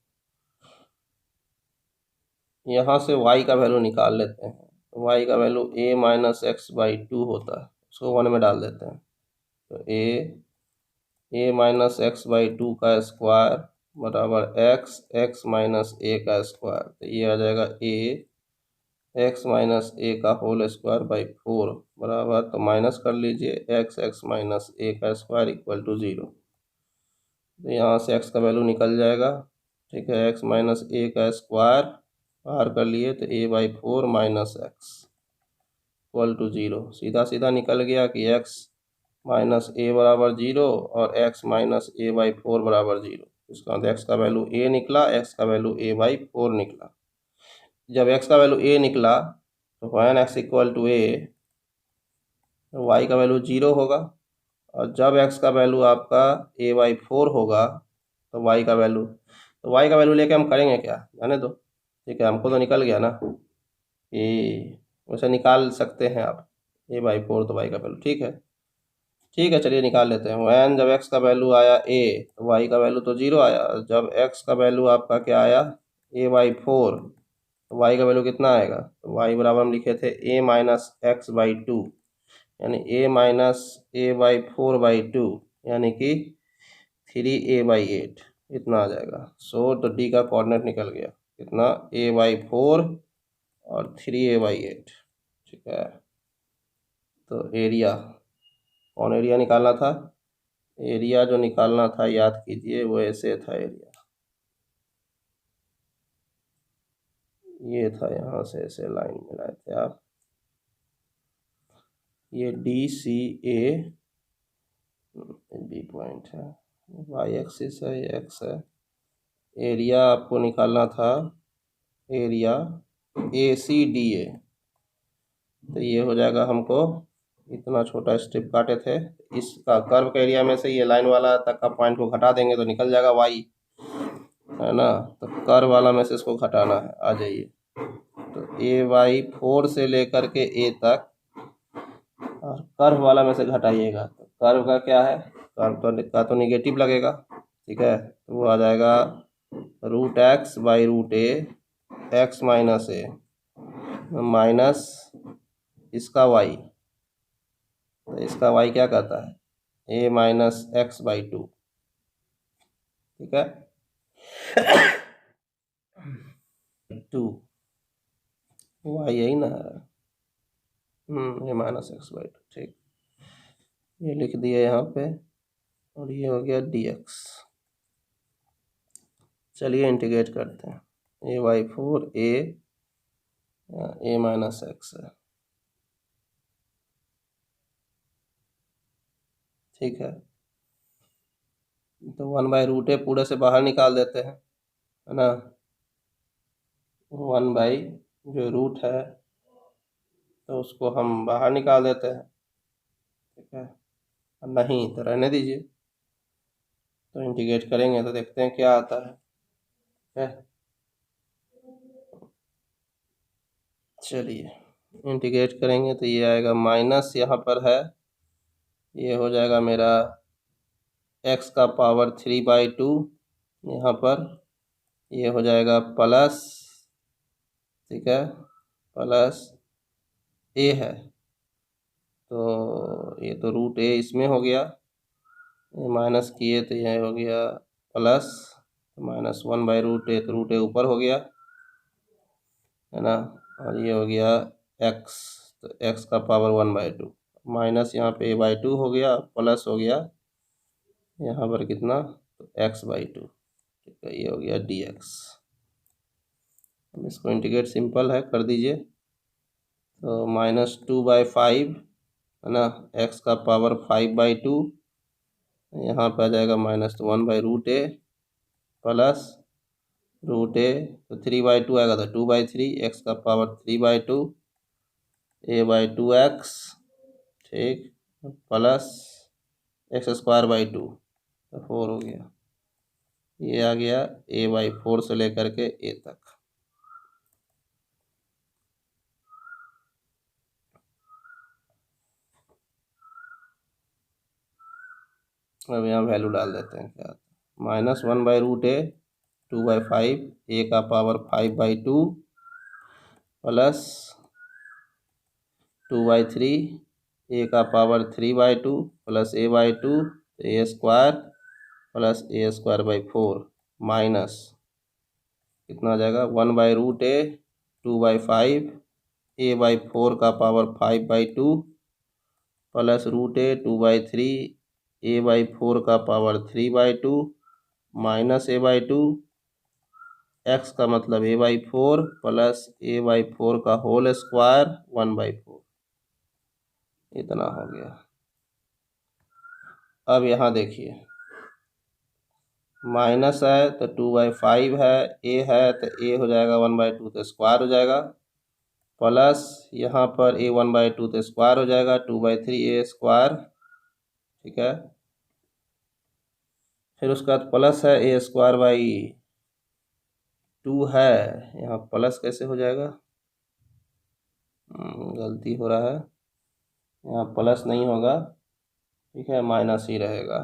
यहाँ से y का वैल्यू निकाल लेते हैं, y का वैल्यू a-x/2 होता है, उसको 1 में डाल देते हैं, तो a-x/2 का स्क्वायर बराबर x माइनस ए का स्क्वायर, तो ये आ जाएगा a x - a का होल स्क्वायर बाई 4 बराबर, तो माइनस कर लीजिए x माइनस ए का स्क्वायर = 0, तो यहाँ से x का वैल्यू निकल जाएगा, ठीक है, x माइनस ए का स्क्वायर बाहर कर लिए तो a/4 - x = 0, सीधा सीधा निकल गया कि x माइनस ए बराबर 0 और x माइनस ए बाई 4 बराबर 0। इसका मतलब x का वैल्यू a निकला, x का वैल्यू a बाई 4 निकला। जब x का वैल्यू a निकला तो when x equal to a y का वैल्यू 0 होगा, और जब x का वैल्यू आपका a बाई 4 होगा तो y का वैल्यू लेके हम करेंगे क्या, जाने दो। ठीक है, हमको तो निकल गया ना ए, वैसे निकाल सकते हैं आप a बाई 4 तो y का वैल्यू। ठीक है, चलिए निकाल लेते हैं। वैन जब x का वैल्यू आया a तो y का वैल्यू तो 0 आया। जब x का वैल्यू आपका क्या आया a बाई 4 तो y का वैल्यू कितना आएगा, तो y बराबर हम लिखे थे a माइनस एक्स बाई 2, यानी a minus a by 4 by 2, यानी कि 3a बाई 8 इतना आ जाएगा। सो तो d का कोऑर्डिनेट निकल गया कितना, a बाई 4 और 3a बाई 8। ठीक है, तो एरिया, कौन एरिया निकालना था, एरिया जो निकालना था याद कीजिए वो ऐसे था। एरिया ये था, यहाँ से ऐसे लाइन मिलाए थे आप, ये D C A B point है, वाई एक्सिस है, ये एक्स है। एरिया आपको निकालना था, area A C D A, तो ये हो जाएगा हमको, इतना छोटा स्ट्रिप काटे थे, इसका कर्व का एरिया में से ये लाइन वाला तक का पॉइंट को घटा देंगे तो निकल जाएगा वाई, है ना। तो कर्व वाला में से इसको घटाना है, आ जाइए। तो ए वाई 4 से लेकर के ए तक, और कर्व वाला में से घटाइएगा तो कर्व का क्या है, कर्व तो निगेटिव लगेगा। ठीक है, तो वो आ जाएगा root x by root a, x minus a minus इसका वाई, तो इसका वाई क्या कहता है ए माइनस एक्स बाई 2। ठीक है, 2 वाई यही ना है, ए माइनस एक्स बाई 2। ठीक, ये लिख दिया यहाँ पे, और ये हो गया डी एक्स। चलिए इंटीग्रेट करते हैं, ए बाई 4 ए माइनस एक्स है। ठीक है, तो 1 बाई रूट ए पूरे से बाहर निकाल देते हैं, है ना। 1 बाई जो रूट है तो उसको हम बाहर निकाल देते हैं। ठीक है, नहीं तो रहने दीजिए, तो इंटीग्रेट करेंगे तो देखते हैं क्या आता है। ठीक है, चलिए इंटीग्रेट करेंगे तो ये आएगा माइनस, यहाँ पर है ये हो जाएगा मेरा x का पावर 3 बाई 2, यहाँ पर ये हो जाएगा प्लस, ठीक है, प्लस ए है, तो ये तो रूट ए इसमें हो गया, ये माइनस किए तो यह हो गया plus, minus 1 by root a, तो रूट ए ऊपर हो गया, है ना, और ये हो गया x, तो x का पावर 1 बाई 2, माइनस यहाँ पे a बाई 2 हो गया, प्लस हो गया यहाँ पर कितना, तो x बाई 2। ठीक है, ये हो गया dx। अब इसको इंटीग्रेट सिंपल है, कर दीजिए, तो माइनस 2 बाई 5, है ना, x का पावर 5 बाई 2, यहाँ पर आ जाएगा minus 1 by root a, plus root a, तो 3 बाई 2 आएगा तो 2 बाई 3, एक्स का power 3 by 2, a by 2 x, ठीक, प्लस एक्स स्क्वायर बाई 2, तो 4 हो गया। ये आ गया ए बाई 4 से लेकर के ए तक। अब यहाँ वैल्यू डाल देते हैं, क्या minus 1 by root a, 2 by 5, a का power 5 by 2, plus 2 by 3, a का power 3 by 2, plus a by 2, a square, plus a square by 4, minus कितना आ जाएगा 1 by root a, 2 by 5, a by 4 का power 5 by 2, plus root a 2 by 3, a by 4 का power 3 by 2, minus a by 2, x का मतलब ए by 4 plus a by 4 का whole square 1 by 4, इतना हो गया। अब यहाँ देखिए माइनस है तो 2/5 है, ए है तो ए हो जाएगा 1/2 तो स्क्वायर हो जाएगा, प्लस यहाँ पर ए 1/2 तो स्क्वायर हो जाएगा 2/3 ए स्क्वायर, ठीक है। फिर उसके बाद प्लस है ए स्क्वायर बाई 2 है, यहाँ प्लस कैसे हो जाएगा, गलती हो रहा है, यहाँ प्लस नहीं होगा, ठीक है, माइनस ही रहेगा,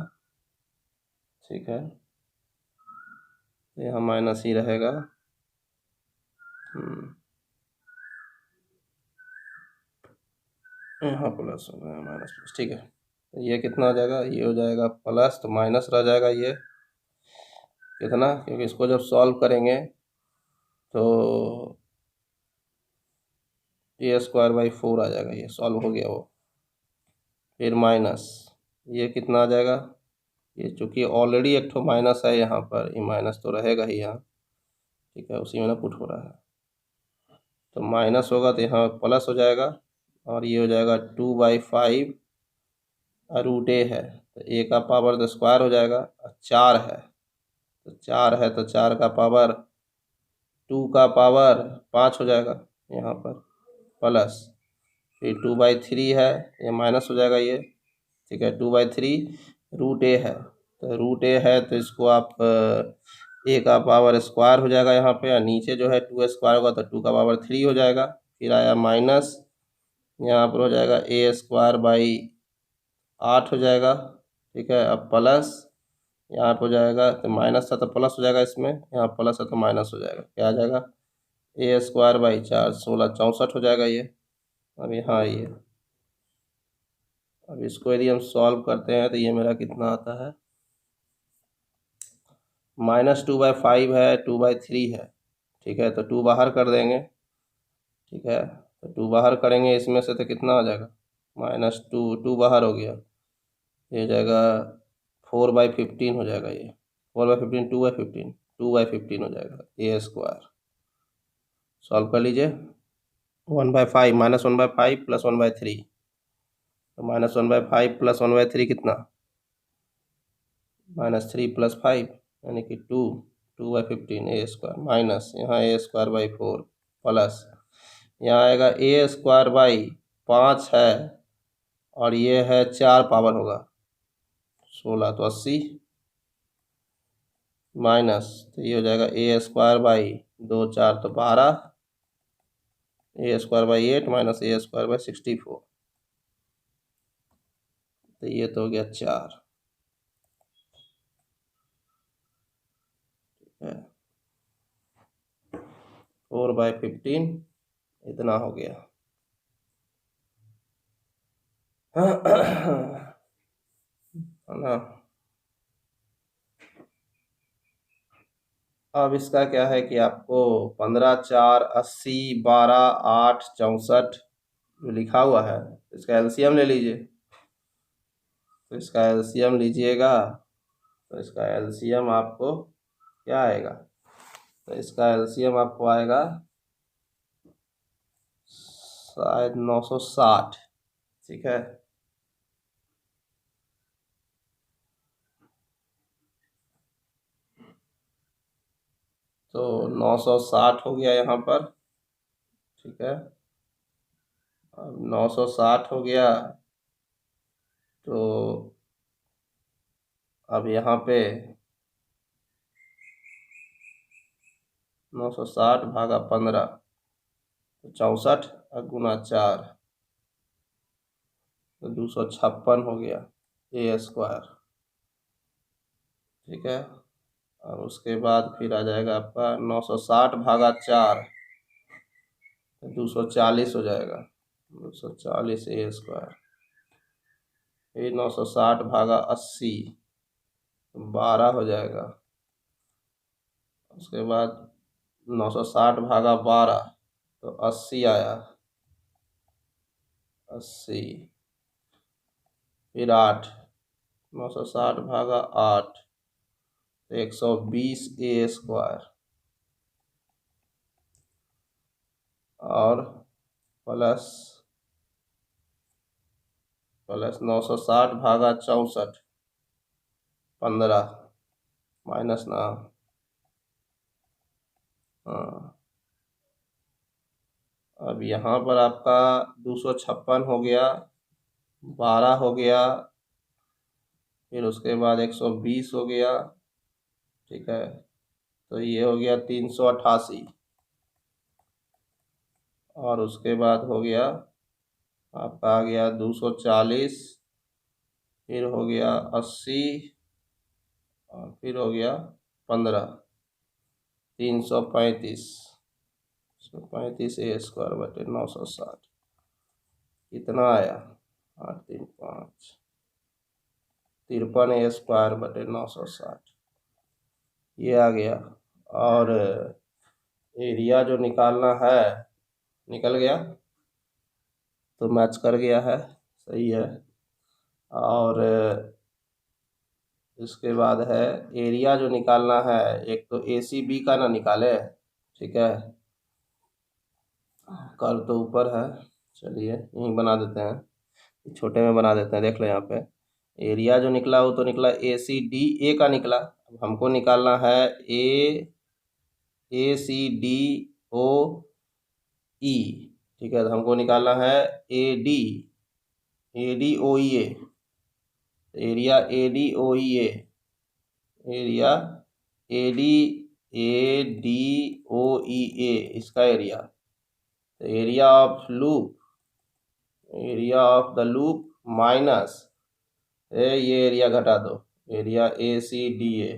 ठीक है, यहाँ माइनस ही रहेगा। यहाँ प्लस हो गया माइनस प्लस, ठीक है। तो ये कितना हो जाएगा, ये हो जाएगा प्लस, तो माइनस रह जाएगा ये कितना, क्योंकि इसको जब सॉल्व करेंगे तो ए स्क्वायर बाई 4 आ जाएगा, ये सॉल्व हो गया वो। फिर माइनस, ये कितना आ जाएगा, ये चूँकि ऑलरेडी एक ठो माइनस है यहाँ पर, ये माइनस तो रहेगा ही यहाँ, ठीक है, उसी में ना पुट हो रहा है, तो माइनस होगा तो यहाँ प्लस हो जाएगा, और ये हो जाएगा 2/5 रूट ए है तो ए का पावर तो स्क्वायर हो जाएगा, 4 है तो 4 है तो 4 का पावर 2 का पावर 5 हो जाएगा यहाँ पर, प्लस फिर 2/3 है, ये माइनस हो जाएगा ये, ठीक है, 2/3 रूट ए है, तो रूट ए है तो इसको आप ए का पावर स्क्वायर हो जाएगा यहाँ पे, और नीचे जो है 2 स्क्वायर होगा तो 2 का पावर 3 हो जाएगा, फिर आया माइनस, यहाँ पर हो जाएगा ए स्क्वायर बाई 8 हो जाएगा, ठीक है। अब प्लस यहाँ पर हो जाएगा, तो माइनस था तो प्लस हो जाएगा इसमें, यहाँ प्लस है तो माइनस हो जाएगा, क्या आ जाएगा, ए स्क्वायर बाई 4 16 64 हो जाएगा ये। अब यहाँ ये, अब इसको यदि हम सॉल्व करते हैं तो ये मेरा कितना आता है, -2/5 है, 2/3 है, ठीक है, तो 2 बाहर कर देंगे, ठीक है, तो 2 बाहर करेंगे इसमें से तो कितना हो जाएगा, -2, 2 बाहर हो गया, ये हो जाएगा 4/15 हो जाएगा, ये 4/15 2/15 2/15 हो जाएगा ए स्क्वायर। सॉल्व कर लीजिए, 1/5 -1/5 प्लस 1/3, तो -1/5 प्लस 1/3 कितना, -3 प्लस 5 यानी कि 2/15 ए स्क्वायर, माइनस यहाँ ए स्क्वायर बाई 4 प्लस यहाँ आएगा ए स्क्वायर बाई 5 है, और ये है 4 पावर होगा 16 तो 80, माइनस तो ये हो जाएगा ए स्क्वायर बाई 2 4 तो 12, a square by 8 minus a square by 64, तो ये तो हो गया 4, ठीक है, 4/15 इतना हो गया। है ना। अब इसका क्या है कि आपको 15 4 80 12 8 64 जो लिखा हुआ है, इसका एलसीएम ले लीजिए, तो इसका एलसीएम लीजिएगा, तो इसका एलसीएम आपको क्या आएगा, तो इसका एलसीएम आपको आएगा शायद 960, ठीक है, तो 960 हो गया यहाँ पर, ठीक है, अब 960 हो गया, तो अब यहाँ पे 960 भागा 15 तो 64 और गुना 4 तो 256 हो गया ए स्क्वायर, ठीक है, और उसके बाद फिर आ जाएगा आपका 960 भागा 4 तो 240 हो जाएगा, 240 ए स्क्वायर, फिर 960 भागा 80 तो 12 हो जाएगा, उसके बाद 960 भागा 12 तो 80 आया, 80 फिर 8 960 भागा 8 तो 120 ए स्क्वायर, और प्लस 960 भागा 64 15 माइनस ना, हाँ। अब यहाँ पर आपका 256 हो गया, 12 हो गया, फिर उसके बाद 120 हो गया, ठीक है। तो ये हो गया 388, और उसके बाद हो गया आपका आ गया 240, फिर हो गया 80, और फिर हो गया 15, 335, 35 a² / 960 कितना आया? 835 53 a² / 960 ये आ गया। और एरिया जो निकालना है निकल गया, तो मैच कर गया है, सही है। और इसके बाद है एरिया जो निकालना है, एक तो ACB का ना निकाले, ठीक है। कर्व तो ऊपर है, चलिए यहीं बना देते हैं, छोटे में बना देते हैं। देख लो यहाँ पे एरिया जो निकला वो तो निकला ACDA का निकला। अब हमको निकालना है ACDOE, ठीक है। तो हमको निकालना है ADOEA, area ADOEA, area ADOEA इसका एरिया। तो area of loop, area of the loop minus ये एरिया घटा दो, एरिया ACDA,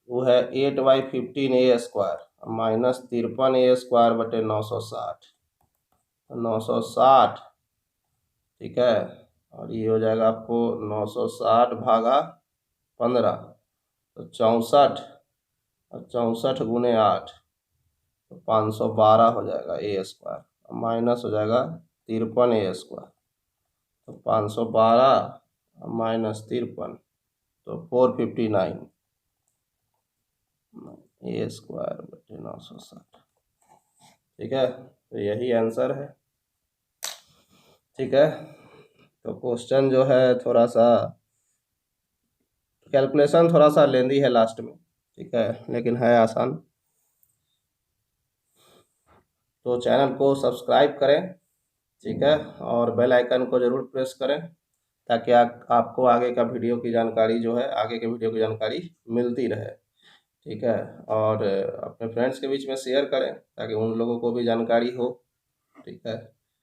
वो है 8/15 a² माइनस 53 a² / 960, 960, ठीक है। और ये हो जाएगा आपको 960 भागा 15, तो 64, और 64 × 8, तो 512 हो जाएगा a², माइनस हो जाएगा 53 a², तो 512 माइनस 53, तो 459 a² / 960, ठीक है। तो यही आंसर है, ठीक है। तो क्वेश्चन जो है थोड़ा सा कैलकुलेशन थोड़ा सा लेंदी है लास्ट में, ठीक है, लेकिन है आसान। तो चैनल को सब्सक्राइब करें, ठीक है, और बेल आइकन को ज़रूर प्रेस करें, ताकि आपको आगे का वीडियो की जानकारी जो है, आगे के वीडियो की जानकारी मिलती रहे, ठीक है। और अपने फ्रेंड्स के बीच में शेयर करें, ताकि उन लोगों को भी जानकारी हो, ठीक है।